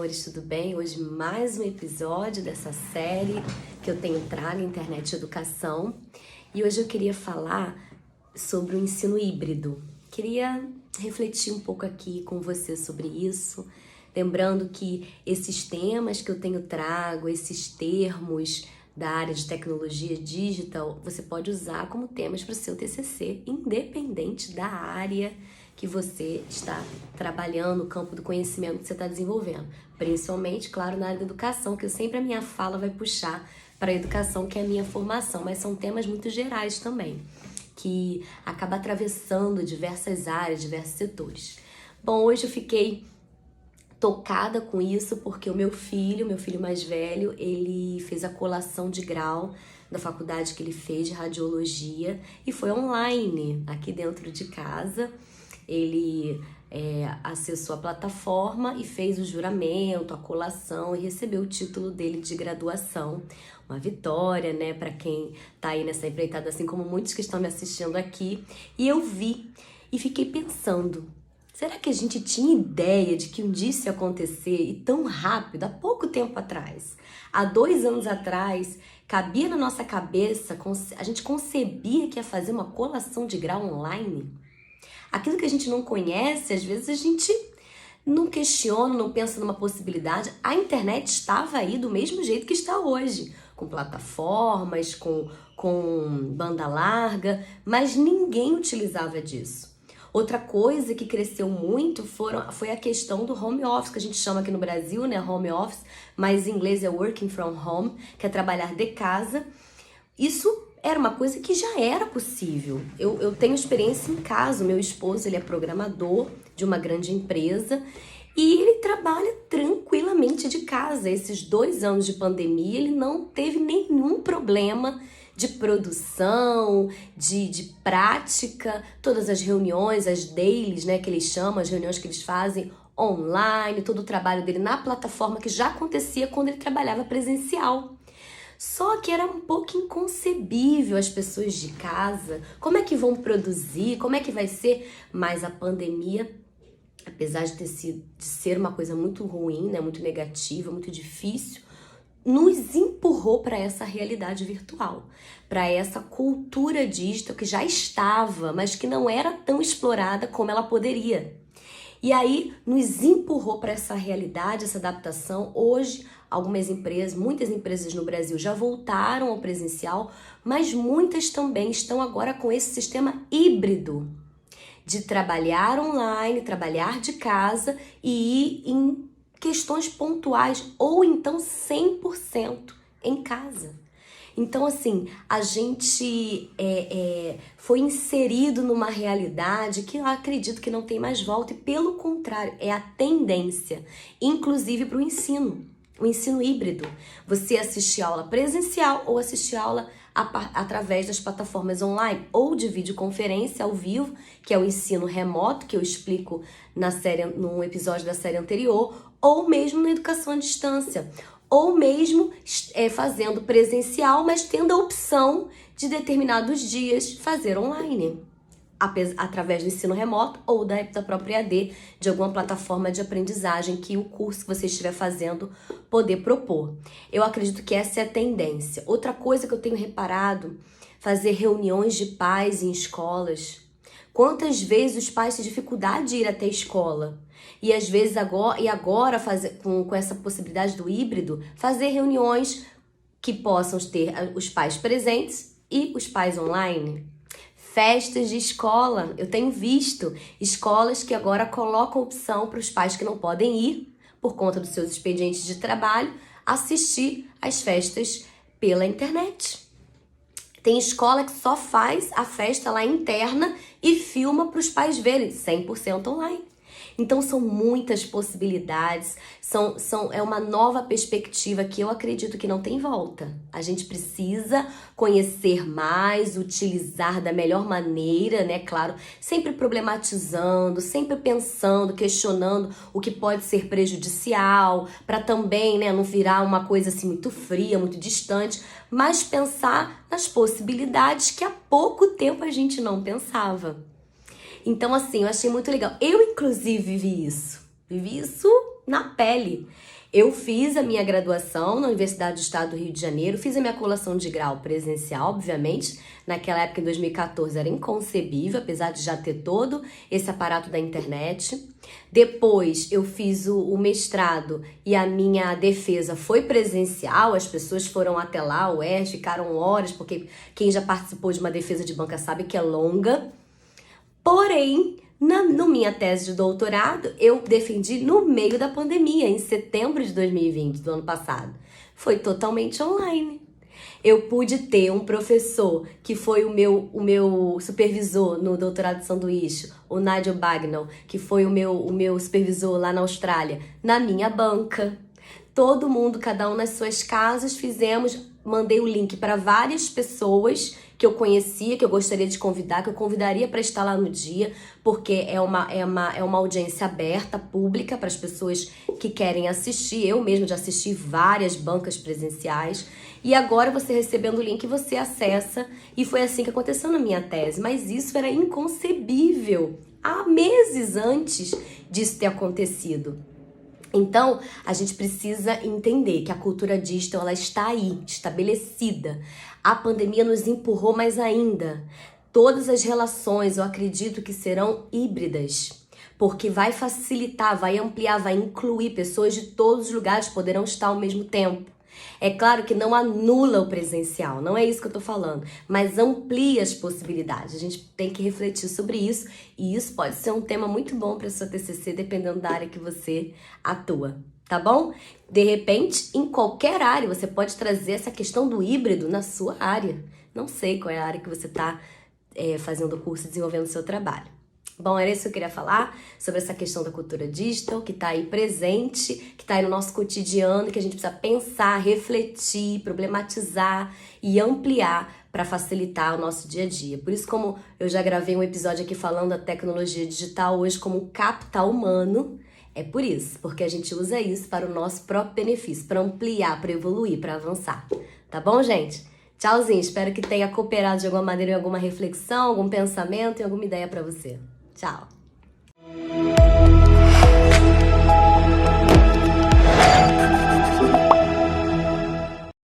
amores, tudo bem? Hoje mais um episódio dessa série que eu tenho trago Internet Educação. E hoje eu queria falar sobre o ensino híbrido. Queria refletir um pouco aqui com você sobre isso, lembrando que esses temas que eu tenho trago, esses termos da área de tecnologia digital, você pode usar como temas para o seu TCC, independente da área que você está trabalhando, o campo do conhecimento que você está desenvolvendo. Principalmente, claro, na área da educação, que sempre a minha fala vai puxar para a educação, que é a minha formação, mas são temas muito gerais também, que acaba atravessando diversas áreas, diversos setores. Bom, hoje eu fiquei tocada com isso porque o meu filho mais velho, ele fez a colação de grau da faculdade que ele fez de radiologia e foi online, aqui dentro de casa. Ele acessou a plataforma e fez o juramento, a colação e recebeu o título dele de graduação. Uma vitória, né, para quem tá aí nessa empreitada, assim como muitos que estão me assistindo aqui. E eu vi e fiquei pensando, será que a gente tinha ideia de que um dia isso ia acontecer e tão rápido, há pouco tempo atrás? Há 2 anos atrás, cabia na nossa cabeça, a gente concebia que ia fazer uma colação de grau online? Aquilo que a gente não conhece, às vezes a gente não questiona, não pensa numa possibilidade. A internet estava aí do mesmo jeito que está hoje, com plataformas, com banda larga, mas ninguém utilizava disso. Outra coisa que cresceu muito foi a questão do home office, que a gente chama aqui no Brasil, né, home office, mas em inglês é working from home, que é trabalhar de casa. Isso era uma coisa que já era possível. Eu tenho experiência em casa, o meu esposo, ele é programador de uma grande empresa e ele trabalha tranquilamente de casa. Esses 2 anos de pandemia, ele não teve nenhum problema de produção, de prática, todas as reuniões, as dailies, né, que eles chamam, as reuniões que eles fazem online, todo o trabalho dele na plataforma que já acontecia quando ele trabalhava presencial. Só que era um pouco inconcebível as pessoas de casa, como é que vão produzir, como é que vai ser, mas a pandemia, apesar de ser uma coisa muito ruim, né, muito negativa, muito difícil, nos empurrou para essa realidade virtual, para essa cultura digital que já estava, mas que não era tão explorada como ela poderia. E aí nos empurrou para essa realidade, essa adaptação. Hoje, muitas empresas no Brasil já voltaram ao presencial, mas muitas também estão agora com esse sistema híbrido de trabalhar online, trabalhar de casa e ir em questões pontuais ou então 100% em casa. Então, assim, a gente foi inserido numa realidade que eu acredito que não tem mais volta e, pelo contrário, é a tendência, inclusive para o ensino híbrido. Você assistir aula presencial ou assistir aula através das plataformas online ou de videoconferência ao vivo, que é o ensino remoto, que eu explico num episódio da série anterior, ou mesmo na educação à distância, ou mesmo fazendo presencial, mas tendo a opção de determinados dias fazer online, através do ensino remoto ou da própria EAD, de alguma plataforma de aprendizagem que o curso que você estiver fazendo poder propor. Eu acredito que essa é a tendência. Outra coisa que eu tenho reparado, fazer reuniões de pais em escolas. Quantas vezes os pais têm dificuldade de ir até a escola? E às vezes agora com essa possibilidade do híbrido, fazer reuniões que possam ter os pais presentes e os pais online. Festas de escola, eu tenho visto escolas que agora colocam opção para os pais que não podem ir, por conta dos seus expedientes de trabalho, assistir às festas pela internet. Tem escola que só faz a festa lá interna e filma para os pais verem, 100% online. Então são muitas possibilidades, é uma nova perspectiva que eu acredito que não tem volta. A gente precisa conhecer mais, utilizar da melhor maneira, né? Claro, sempre problematizando, sempre pensando, questionando o que pode ser prejudicial, para também, né, não virar uma coisa assim muito fria, muito distante, mas pensar nas possibilidades que há pouco tempo a gente não pensava. Então, assim, eu achei muito legal. Eu, inclusive, vivi isso na pele. Eu fiz a minha graduação na Universidade do Estado do Rio de Janeiro, fiz a minha colação de grau presencial, obviamente. Naquela época, em 2014, era inconcebível, apesar de já ter todo esse aparato da internet. Depois, eu fiz o mestrado e a minha defesa foi presencial, as pessoas foram até lá, o UERJ, ficaram horas, porque quem já participou de uma defesa de banca sabe que é longa. Porém, na minha tese de doutorado, eu defendi no meio da pandemia, em setembro de 2020, do ano passado. Foi totalmente online. Eu pude ter um professor que foi o meu supervisor no doutorado de sanduíche, o Nigel Bagnall, que foi o meu supervisor lá na Austrália, na minha banca. Todo mundo, cada um nas suas casas, mandei o link para várias pessoas que eu conhecia, que eu gostaria de convidar, que eu convidaria para estar lá no dia, porque é uma audiência aberta, pública, para as pessoas que querem assistir. Eu mesma já assisti várias bancas presenciais. E agora você recebendo o link, você acessa. E foi assim que aconteceu na minha tese. Mas isso era inconcebível há meses antes disso ter acontecido. Então, a gente precisa entender que a cultura digital ela está aí, estabelecida. A pandemia nos empurrou mais ainda. Todas as relações, eu acredito que serão híbridas, porque vai facilitar, vai ampliar, vai incluir pessoas de todos os lugares, poderão estar ao mesmo tempo. É claro que não anula o presencial, não é isso que eu tô falando, mas amplia as possibilidades. A gente tem que refletir sobre isso e isso pode ser um tema muito bom para sua TCC, dependendo da área que você atua, tá bom? De repente, em qualquer área, você pode trazer essa questão do híbrido na sua área. Não sei qual é a área que você tá fazendo o curso, desenvolvendo o seu trabalho. Bom, era isso que eu queria falar sobre essa questão da cultura digital, que está aí presente, que está aí no nosso cotidiano, que a gente precisa pensar, refletir, problematizar e ampliar para facilitar o nosso dia a dia. Por isso, como eu já gravei um episódio aqui falando da tecnologia digital hoje como um capital humano, é por isso, porque a gente usa isso para o nosso próprio benefício, para ampliar, para evoluir, para avançar. Tá bom, gente? Tchauzinho, espero que tenha cooperado de alguma maneira em alguma reflexão, algum pensamento e alguma ideia para você. Tchau!